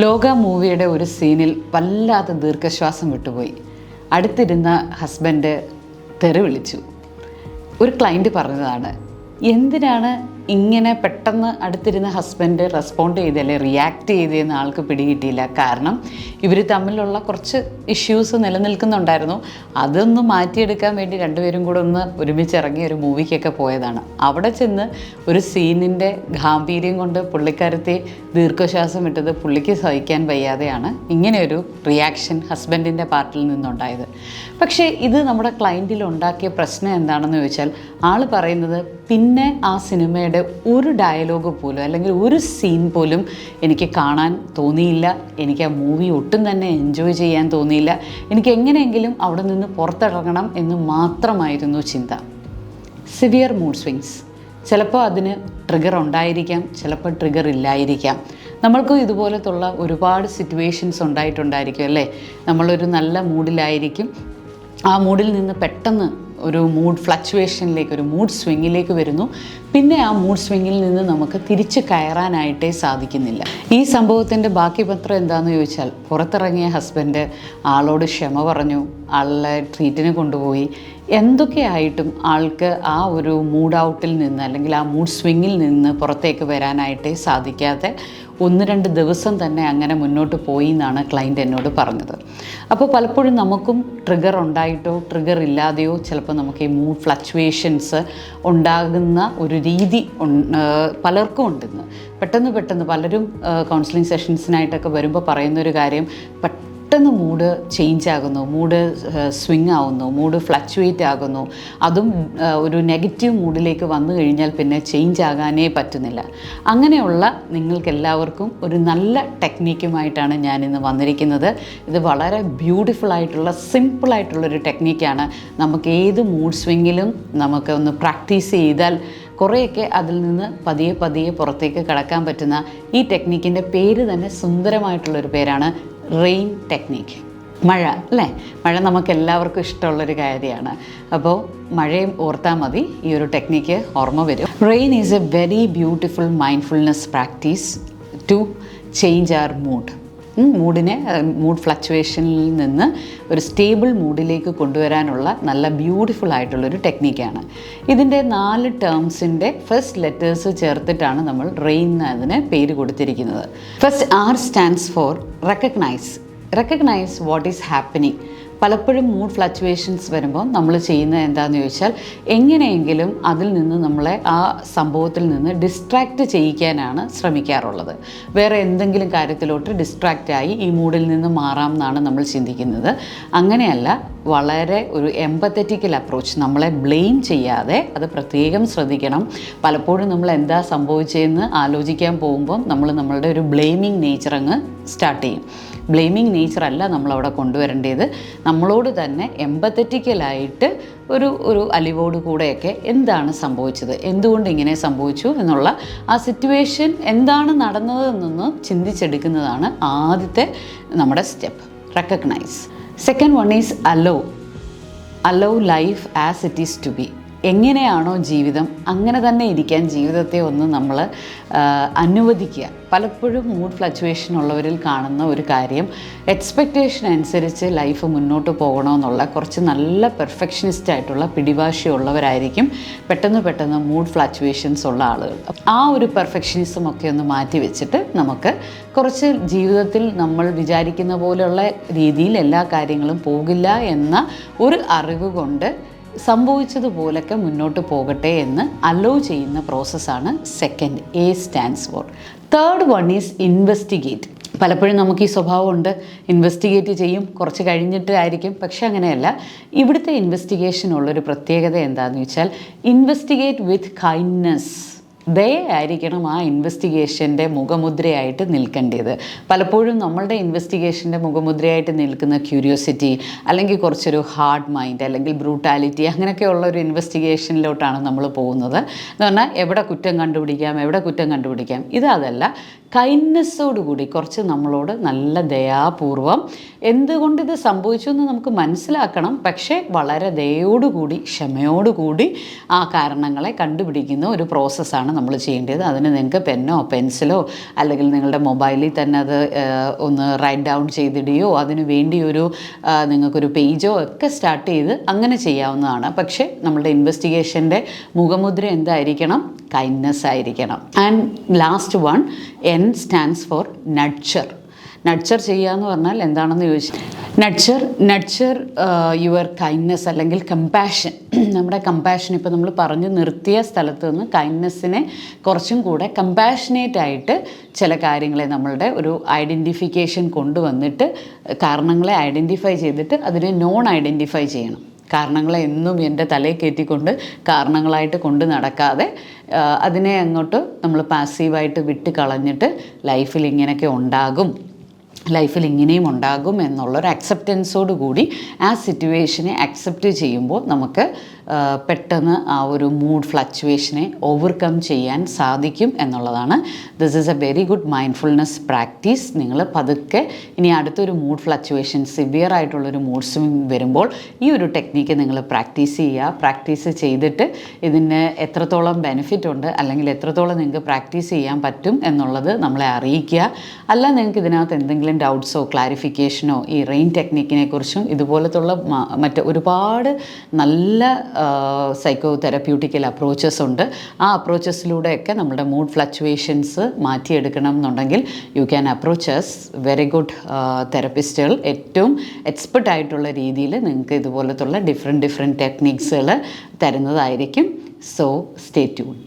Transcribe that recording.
ലോക മൂവിയുടെ ഒരു സീനിൽ വല്ലാതെ ദീർഘശ്വാസം വിട്ടുപോയി. അടുത്തിരുന്ന ഹസ്ബൻഡ് തെറി വിളിച്ചു. ഒരു ക്ലയൻറ്റ് പറഞ്ഞതാണ്, എന്തിനാണ് ഇങ്ങനെ പെട്ടെന്ന് അടുത്തിരുന്ന ഹസ്ബൻഡ് റെസ്പോണ്ട് ചെയ്തല്ലേ, റിയാക്ട് ചെയ്തതെന്ന് ആൾക്ക് പിടികിട്ടിയില്ല. കാരണം ഇവർ തമ്മിലുള്ള കുറച്ച് ഇഷ്യൂസ് നിലനിൽക്കുന്നുണ്ടായിരുന്നു. അതൊന്ന് മാറ്റിയെടുക്കാൻ വേണ്ടി രണ്ടുപേരും കൂടെ ഒന്ന് ഒരുമിച്ചിറങ്ങി ഒരു മൂവിക്കൊക്കെ പോയതാണ്. അവിടെ ചെന്ന് ഒരു സീനിൻ്റെ ഗാംഭീര്യം കൊണ്ട് പുള്ളിക്കാരത്തെ ദീർഘശ്വാസം വിട്ടത് പുള്ളിക്ക് സഹിക്കാൻ വയ്യാതെയാണ് ഇങ്ങനെയൊരു റിയാക്ഷൻ ഹസ്ബൻഡിൻ്റെ പാർട്ടിൽ നിന്നുണ്ടായത്. പക്ഷേ ഇത് നമ്മുടെ ക്ലയൻറ്റിൽ ഉണ്ടാക്കിയ പ്രശ്നം എന്താണെന്ന് ചോദിച്ചാൽ, ആൾ പറയുന്നത് പിന്നെ ആ സിനിമയുടെ ഒരു ഡയലോഗ് പോലും അല്ലെങ്കിൽ ഒരു സീൻ പോലും എനിക്ക് കാണാൻ തോന്നിയില്ല, എനിക്ക് ആ മൂവി ഒട്ടും തന്നെ എൻജോയ് ചെയ്യാൻ തോന്നിയില്ല, എനിക്ക് എങ്ങനെയെങ്കിലും അവിടെ നിന്ന് പുറത്തിറങ്ങണം എന്ന് മാത്രമായിരുന്നു ചിന്ത. Severe mood swings. ചിലപ്പോൾ അതിന് ട്രിഗർ ഉണ്ടായിരിക്കാം, ചിലപ്പോൾ ട്രിഗർ ഇല്ലായിരിക്കാം. നമ്മൾക്കും ഇതുപോലത്തുള്ള ഒരുപാട് സിറ്റുവേഷൻസ് ഉണ്ടായിട്ടുണ്ടായിരിക്കും അല്ലേ. നമ്മളൊരു നല്ല മൂഡിലായിരിക്കും, ആ മൂഡിൽ നിന്ന് പെട്ടെന്ന് ഒരു മൂഡ് ഫ്ലക്ച്വേഷനിലേക്ക്, ഒരു മൂഡ് സ്വിങ്ങിലേക്ക് വരുന്നു. പിന്നെ ആ മൂഡ് സ്വിങ്ങിൽ നിന്ന് നമുക്ക് തിരിച്ച് കയറാനായിട്ടേ സാധിക്കുന്നില്ല. ഈ സംഭവത്തിൻ്റെ ബാക്കി പത്രം എന്താണെന്ന് ചോദിച്ചാൽ, പുറത്തിറങ്ങിയ ഹസ്ബൻഡ് ആളോട് ക്ഷമ പറഞ്ഞു, ആളെ ട്രീറ്റിന് കൊണ്ടുപോയി. എന്തൊക്കെയായിട്ടും ആൾക്ക് ആ ഒരു മൂഡ് ഔട്ടിൽ നിന്ന് അല്ലെങ്കിൽ ആ മൂഡ് സ്വിങ്ങിൽ നിന്ന് പുറത്തേക്ക് വരാനായിട്ടേ സാധിക്കാതെ 1-2 ദിവസം തന്നെ അങ്ങനെ മുന്നോട്ട് പോയി എന്നാണ് ക്ലയൻറ്റ് എന്നോട് പറഞ്ഞത്. അപ്പോൾ പലപ്പോഴും നമുക്കും ട്രിഗർ ഉണ്ടായിട്ടോ ട്രിഗർ ഇല്ലാതെയോ ചിലപ്പോൾ നമുക്ക് ഈ മൂഡ് ഫ്ലക്ച്വേഷൻസ് ഉണ്ടാകുന്ന ഒരു രീതി പലർക്കും ഉണ്ടെന്ന്. പെട്ടെന്ന് പലരും കൗൺസിലിംഗ് സെഷൻസിനായിട്ടൊക്കെ വരുമ്പോൾ പറയുന്നൊരു കാര്യം, പെട്ടെന്ന് മൂഡ് ചേഞ്ച് ആകുന്നു, മൂഡ് സ്വിങ് ആവുന്നു, മൂഡ് ഫ്ലക്ച്വേറ്റ് ആകുന്നു. അതും ഒരു നെഗറ്റീവ് മൂഡിലേക്ക് വന്നു കഴിഞ്ഞാൽ പിന്നെ ചേഞ്ച് ആകാനേ പറ്റുന്നില്ല. അങ്ങനെയുള്ള നിങ്ങൾക്കെല്ലാവർക്കും ഒരു നല്ല ടെക്നീക്കുമായിട്ടാണ് ഞാനിന്ന് വന്നിരിക്കുന്നത്. ഇത് വളരെ ബ്യൂട്ടിഫുള്ളായിട്ടുള്ള സിമ്പിളായിട്ടുള്ളൊരു ടെക്നീക്കാണ്. നമുക്ക് ഏത് മൂഡ് സ്വിങ്ങിലും നമുക്ക് ഒന്ന് പ്രാക്ടീസ് ചെയ്താൽ കുറേയൊക്കെ അതിൽ നിന്ന് പതിയെ പുറത്തേക്ക് കടക്കാൻ പറ്റുന്ന ഈ ടെക്നീക്കിൻ്റെ പേര് തന്നെ സുന്ദരമായിട്ടുള്ളൊരു പേരാണ് റെയിൻ ടെക്നിക്ക്. മഴ അല്ലേ, മഴ നമുക്ക് എല്ലാവർക്കും ഇഷ്ടമുള്ളൊരു കാര്യമാണ്. അപ്പോൾ മഴയും ഓർത്താൽ മതി, ഈ ഒരു ടെക്നിക്ക് ഓർമ്മ വരും. Rain is a very beautiful mindfulness practice to change our mood. മൂഡിനെ മൂഡ് ഫ്ലക്ച്വേഷനിൽ നിന്ന് ഒരു സ്റ്റേബിൾ മൂഡിലേക്ക് കൊണ്ടുവരാനുള്ള നല്ല ബ്യൂട്ടിഫുൾ ആയിട്ടുള്ളൊരു ടെക്നിക്കാണ്. ഇതിൻ്റെ 4 ടേംസിൻ്റെ ഫസ്റ്റ് ലെറ്റേഴ്സ് ചേർത്തിട്ടാണ് നമ്മൾ റെയിൻ അതിന് പേര് കൊടുത്തിരിക്കുന്നത്. First R stands for recognise what is happening. പലപ്പോഴും മൂഡ് ഫ്ലക്ച്വേഷൻസ് വരുമ്പോൾ നമ്മൾ ചെയ്യുന്നത് എന്താണെന്ന് ചോദിച്ചാൽ, എങ്ങനെയെങ്കിലും അതിൽ നിന്ന് നമ്മളെ ആ സംഭവത്തിൽ നിന്ന് ഡിസ്ട്രാക്റ്റ് ചെയ്യിക്കാനാണ് ശ്രമിക്കാറുള്ളത്. വേറെ എന്തെങ്കിലും കാര്യത്തിലോട്ട് ഡിസ്ട്രാക്റ്റായി ഈ മൂഡിൽ നിന്ന് മാറാം എന്നാണ് നമ്മൾ ചിന്തിക്കുന്നത്. അങ്ങനെയല്ല, വളരെ ഒരു എമ്പത്തറ്റിക്കൽ അപ്രോച്ച്, നമ്മളെ ബ്ലെയിം ചെയ്യാതെ, അത് പ്രത്യേകം ശ്രദ്ധിക്കണം. പലപ്പോഴും നമ്മൾ എന്താ സംഭവിച്ചതെന്ന് ആലോചിക്കാൻ പോകുമ്പം നമ്മളുടെ ഒരു ബ്ലെയിമിങ് നേച്ചർ അങ്ങ് സ്റ്റാർട്ട് ചെയ്യും. ബ്ലെയിമിങ് നേച്ചറല്ല നമ്മളവിടെ കൊണ്ടുവരേണ്ടത്. നമ്മളോട് തന്നെ എമ്പത്തറ്റിക്കലായിട്ട് ഒരു അലിവോട് കൂടെയൊക്കെ എന്താണ് സംഭവിച്ചത്, എന്തുകൊണ്ട് ഇങ്ങനെ സംഭവിച്ചു എന്നുള്ള ആ സിറ്റുവേഷൻ എന്താണ് നടന്നതെന്നൊന്ന് ചിന്തിച്ചെടുക്കുന്നതാണ് ആദ്യത്തെ നമ്മുടെ step, recognise. Second one is allow life as it is to be. എങ്ങനെയാണോ ജീവിതം അങ്ങനെ തന്നെ ഇരിക്കാൻ ജീവിതത്തെ ഒന്ന് നമ്മൾ അനുവദിക്കുക. പലപ്പോഴും മൂഡ് ഫ്ലക്ച്വേഷൻ ഉള്ളവരിൽ കാണുന്ന ഒരു കാര്യം, എക്സ്പെക്റ്റേഷൻ അനുസരിച്ച് ലൈഫ് മുന്നോട്ട് പോകണമെന്നുള്ള കുറച്ച് നല്ല പെർഫെക്ഷനിസ്റ്റ് ആയിട്ടുള്ള പിടിവാശിയുള്ളവരായിരിക്കും പെട്ടെന്ന് മൂഡ് ഫ്ലക്ച്വേഷൻസ് ഉള്ള ആളുകൾ. ആ ഒരു പെർഫെക്ഷനിസം ഒക്കെ ഒന്ന് മാറ്റി വെച്ചിട്ട് നമുക്ക് കുറച്ച് ജീവിതത്തിൽ നമ്മൾ വിചാരിക്കുന്ന പോലെയുള്ള രീതിയിൽ എല്ലാ കാര്യങ്ങളും പോകില്ല എന്ന ഒരു അറിവ് കൊണ്ട് സംഭവിച്ചതുപോലൊക്കെ മുന്നോട്ട് പോകട്ടെ എന്ന് അലോ ചെയ്യുന്ന പ്രോസസ്സാണ് second, A stands for. Third one is investigate. പലപ്പോഴും നമുക്ക് ഈ സ്വഭാവമുണ്ട്, ഇൻവെസ്റ്റിഗേറ്റ് ചെയ്യും, കുറച്ച് കഴിഞ്ഞിട്ടായിരിക്കും. പക്ഷെ അങ്ങനെയല്ല. ഇവിടുത്തെ ഇൻവെസ്റ്റിഗേഷനുള്ളൊരു പ്രത്യേകത എന്താണെന്ന് വെച്ചാൽ, ഇൻവെസ്റ്റിഗേറ്റ് വിത്ത് കൈൻഡ്നെസ്. ദയായിരിക്കണം ആ ഇൻവെസ്റ്റിഗേഷൻ്റെ മുഖമുദ്രയായിട്ട് നിൽക്കേണ്ടത്. പലപ്പോഴും നമ്മളുടെ ഇൻവെസ്റ്റിഗേഷൻ്റെ മുഖമുദ്രയായിട്ട് നിൽക്കുന്ന ക്യൂരിയോസിറ്റി, അല്ലെങ്കിൽ കുറച്ചൊരു ഹാർഡ് മൈൻഡ്, അല്ലെങ്കിൽ ബ്രൂട്ടാലിറ്റി, അങ്ങനെയൊക്കെയുള്ള ഒരു ഇൻവെസ്റ്റിഗേഷനിലോട്ടാണ് നമ്മൾ പോകുന്നത്. എന്ന് പറഞ്ഞാൽ എവിടെ കുറ്റം കണ്ടുപിടിക്കാം. ഇത് അതല്ല. കൈൻഡ്നെസ്സോടുകൂടി കുറച്ച് നമ്മളോട് നല്ല ദയാപൂർവം എന്തുകൊണ്ട് ഇത് സംഭവിച്ചു എന്ന് നമുക്ക് മനസ്സിലാക്കണം. പക്ഷേ വളരെ ദയോടുകൂടി ക്ഷമയോടുകൂടി ആ കാരണങ്ങളെ കണ്ടുപിടിക്കുന്ന ഒരു പ്രോസസ്സാണ് നമ്മൾ ചെയ്യേണ്ടത്. അതിന് നിങ്ങൾക്ക് പെന്നോ പെൻസിലോ അല്ലെങ്കിൽ നിങ്ങളുടെ മൊബൈലിൽ തന്നെ അത് ഒന്ന് റൈറ്റ് ഡൗൺ ചെയ്തിടുകയോ അതിന് വേണ്ടി നിങ്ങൾക്കൊരു പേജോ ഒക്കെ സ്റ്റാർട്ട് ചെയ്ത് അങ്ങനെ ചെയ്യാവുന്നതാണ്. പക്ഷേ നമ്മളുടെ ഇൻവെസ്റ്റിഗേഷൻ്റെ മുഖമുദ്ര എന്തായിരിക്കണം? കൈൻഡ്നെസ് ആയിരിക്കണം. And last one, N stands for nurture. Nurture ചെയ്യുക എന്ന് പറഞ്ഞാൽ എന്താണെന്ന് ചോദിച്ചാൽ നഡ്ചർ യുവർ കൈൻഡ്നെസ് അല്ലെങ്കിൽ കമ്പാഷൻ. നമ്മുടെ കമ്പാഷൻ ഇപ്പോൾ നമ്മൾ പറഞ്ഞു നിർത്തിയ സ്ഥലത്ത് നിന്ന് കൈൻഡ്നെസ്സിനെ കുറച്ചും കൂടെ കമ്പാഷനേറ്റ് ആയിട്ട് ചില കാര്യങ്ങളെ നമ്മളുടെ ഒരു ഐഡൻറ്റിഫിക്കേഷൻ കൊണ്ടുവന്നിട്ട് കാരണങ്ങളെ ഐഡൻറ്റിഫൈ ചെയ്തിട്ട് അതിനെ നോൺ ഐഡൻറ്റിഫൈ ചെയ്യണം. കാരണങ്ങളെ എന്നും എൻ്റെ തലയിൽ കയറ്റിക്കൊണ്ട് കാരണങ്ങളായിട്ട് കൊണ്ട് നടക്കാതെ അതിനെ അങ്ങോട്ട് നമ്മൾ പാസീവായിട്ട് വിട്ട് കളഞ്ഞിട്ട് ലൈഫിൽ ഇങ്ങനെയൊക്കെ ഉണ്ടാകും, ലൈഫിൽ ഇങ്ങനെയും ഉണ്ടാകും എന്നുള്ളൊരു അക്സെപ്റ്റൻസോട് കൂടി ആ സിറ്റുവേഷനെ അക്സെപ്റ്റ് ചെയ്യുമ്പോൾ നമുക്ക് പെട്ടെന്ന് ആ ഒരു മൂഡ് ഫ്ലക്ച്വേഷനെ ഓവർകം ചെയ്യാൻ സാധിക്കും എന്നുള്ളതാണ്. This is a very good mindfulness practice. നിങ്ങൾ പതുക്കെ ഇനി അടുത്തൊരു മൂഡ് ഫ്ലക്ച്വേഷൻ, സിവിയർ ആയിട്ടുള്ളൊരു മൂഡ് സ്വിംഗ് വരുമ്പോൾ ഈ ഒരു ടെക്നിക്ക് നിങ്ങൾ പ്രാക്ടീസ് ചെയ്യുക. പ്രാക്ടീസ് ചെയ്തിട്ട് ഇതിന് എത്രത്തോളം ബെനിഫിറ്റ് ഉണ്ട് അല്ലെങ്കിൽ എത്രത്തോളം നിങ്ങൾക്ക് പ്രാക്ടീസ് ചെയ്യാൻ പറ്റും എന്നുള്ളത് നമ്മളെ അറിയിക്കുക. അല്ല നിങ്ങൾക്ക് ഇതിനകത്ത് എന്തെങ്കിലും ഡൗട്ട്സോ ക്ലാരിഫിക്കേഷനോ ഈ റെയിൻ ടെക്നിക്കിനെ കുറിച്ചും ഇതുപോലത്തുള്ള ഒരുപാട് നല്ല സൈക്കോ തെറപ്യൂട്ടിക്കൽ അപ്രോച്ചസ് ഉണ്ട്. ആ അപ്രോച്ചസിലൂടെയൊക്കെ നമ്മുടെ മൂഡ് ഫ്ലക്ച്വേഷൻസ് മാറ്റിയെടുക്കണം എന്നുണ്ടെങ്കിൽ you can approaches very good തെറപ്പിസ്റ്റുകൾ ഏറ്റവും എക്സ്പെർട്ട് ആയിട്ടുള്ള രീതിയിൽ നിങ്ങൾക്ക് ഇതുപോലത്തുള്ള ഡിഫറെൻറ്റ് ടെക്നിക്സുകൾ തരുന്നതായിരിക്കും. So stay tune.